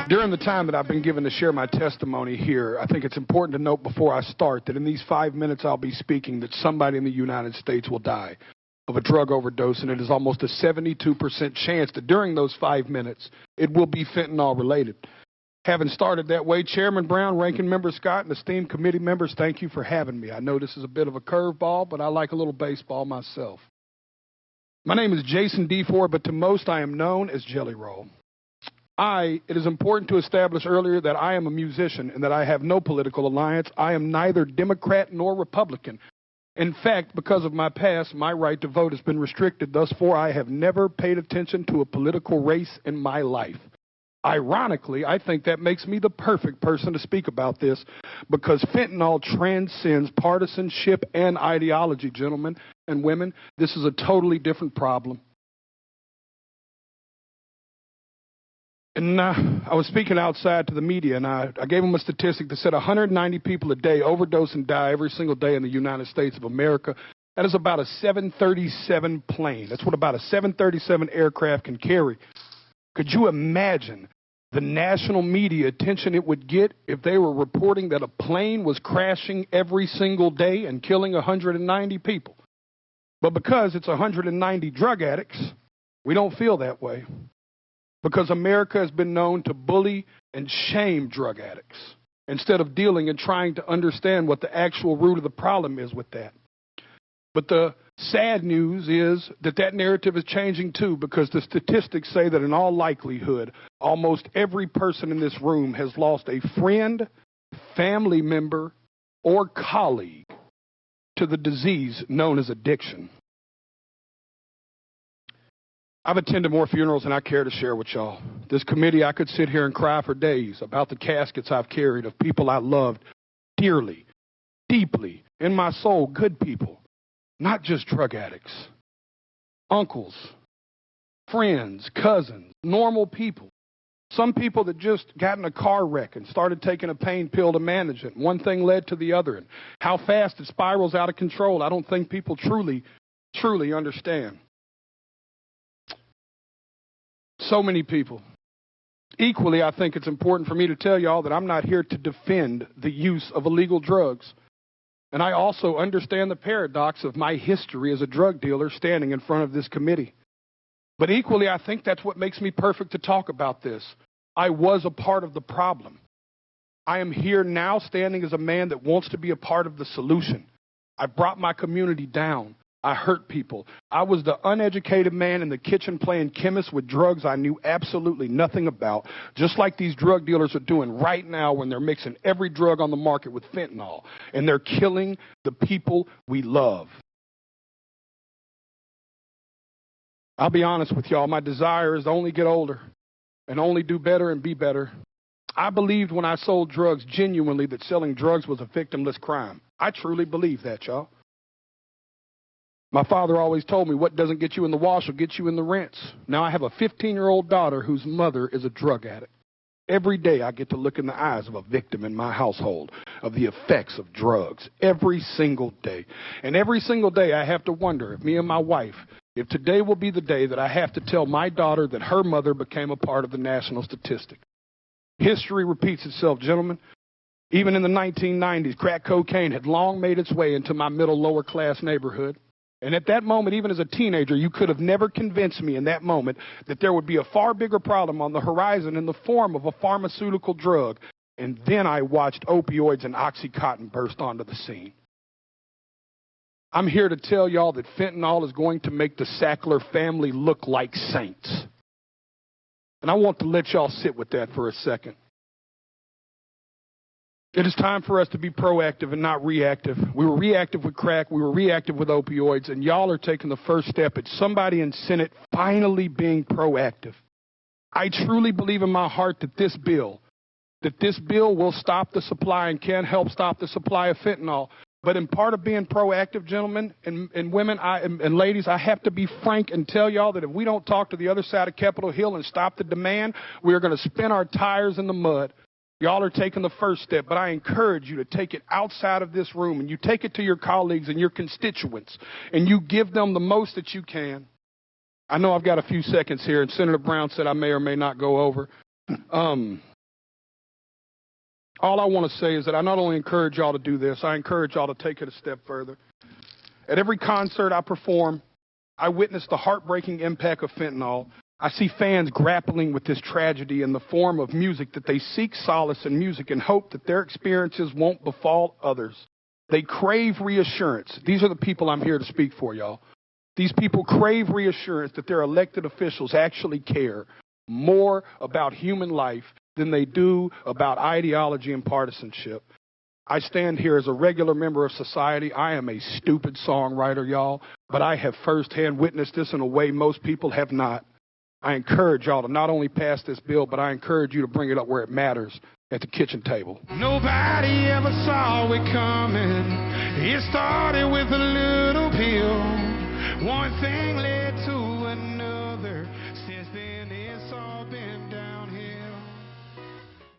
During the time that I've been given to share my testimony here, I think it's important to note before I start that in these 5 minutes I'll be speaking that somebody in the United States will die of a drug overdose, and it is almost a 72% chance that during those 5 minutes it will be fentanyl related. Having started that way, Chairman Brown, Ranking Member Scott, and esteemed committee members, thank you for having me. I know this is a bit of a curveball, but I like a little baseball myself. My name is Jason DeFord, but to most I am known as Jelly Roll. It is important to establish earlier that I am a musician and that I have no political alliance. I am neither Democrat nor Republican. In fact, because of my past, my right to vote has been restricted. Thus far, I have never paid attention to a political race in my life. Ironically, I think that makes me the perfect person to speak about this because fentanyl transcends partisanship and ideology, gentlemen and women. This is a totally different problem. And I was speaking outside to the media, and I gave them a statistic that said 190 people a day overdose and die every single day in the United States of America. That is about a 737 plane. That's what about a 737 aircraft can carry. Could you imagine the national media attention it would get if they were reporting that a plane was crashing every single day and killing 190 people? But because it's 190 drug addicts, we don't feel that way. Because America has been known to bully and shame drug addicts instead of dealing and trying to understand what the actual root of the problem is with that. But the sad news is that that narrative is changing too, because the statistics say that in all likelihood, almost every person in this room has lost a friend, family member, or colleague to the disease known as addiction. I've attended more funerals than I care to share with y'all. This committee, I could sit here and cry for days about the caskets I've carried of people I loved dearly, deeply, in my soul, good people, not just drug addicts, uncles, friends, cousins, normal people. Some people that just got in a car wreck and started taking a pain pill to manage it. One thing led to the other. And how fast it spirals out of control, I don't think people truly understand. So many people. Equally, I think it's important for me to tell y'all that I'm not here to defend the use of illegal drugs. And I also understand the paradox of my history as a drug dealer standing in front of this committee. But equally, I think that's what makes me perfect to talk about this. I was a part of the problem. I am here now standing as a man that wants to be a part of the solution. I brought my community down. I hurt people. I was the uneducated man in the kitchen playing chemist with drugs I knew absolutely nothing about, just like these drug dealers are doing right now when they're mixing every drug on the market with fentanyl, and they're killing the people we love. I'll be honest with y'all, my desire is to only get older and only do better and be better. I believed when I sold drugs genuinely that selling drugs was a victimless crime. I truly believe that, y'all. My father always told me what doesn't get you in the wash will get you in the rinse. Now I have a 15-year-old daughter whose mother is a drug addict. Every day I get to look in the eyes of a victim in my household of the effects of drugs. Every single day. And every single day I have to wonder if me and my wife, if today will be the day that I have to tell my daughter that her mother became a part of the national statistic. History repeats itself, gentlemen. Even in the 1990s, crack cocaine had long made its way into my middle lower class neighborhood. And at that moment, even as a teenager, you could have never convinced me in that moment that there would be a far bigger problem on the horizon in the form of a pharmaceutical drug. And then I watched opioids and Oxycontin burst onto the scene. I'm here to tell y'all that fentanyl is going to make the Sackler family look like saints. And I want to let y'all sit with that for a second. It is time for us to be proactive and not reactive. We were reactive with crack. We were reactive with opioids. And y'all are taking the first step at somebody in Senate finally being proactive. I truly believe in my heart that this bill will stop the supply and can help stop the supply of fentanyl. But in part of being proactive, gentlemen and women and ladies, I have to be frank and tell y'all that if we don't talk to the other side of Capitol Hill and stop the demand, we are going to spin our tires in the mud. Y'all are taking the first step, but I encourage you to take it outside of this room, and you take it to your colleagues and your constituents, and you give them the most that you can. I know I've got a few seconds here, and Senator Brown said I may or may not go over. All I want to say is that I not only encourage y'all to do this, I encourage y'all to take it a step further. At every concert I perform, I witness the heartbreaking impact of fentanyl. I see fans grappling with this tragedy in the form of music that they seek solace in music and hope that their experiences won't befall others. They crave reassurance. These are the people I'm here to speak for, y'all. These people crave reassurance that their elected officials actually care more about human life than they do about ideology and partisanship. I stand here as a regular member of society. I am a stupid songwriter, y'all, but I have firsthand witnessed this in a way most people have not. I encourage y'all to not only pass this bill, but I encourage you to bring it up where it matters, at the kitchen table. Nobody ever saw it coming. It started with a little pill. One thing led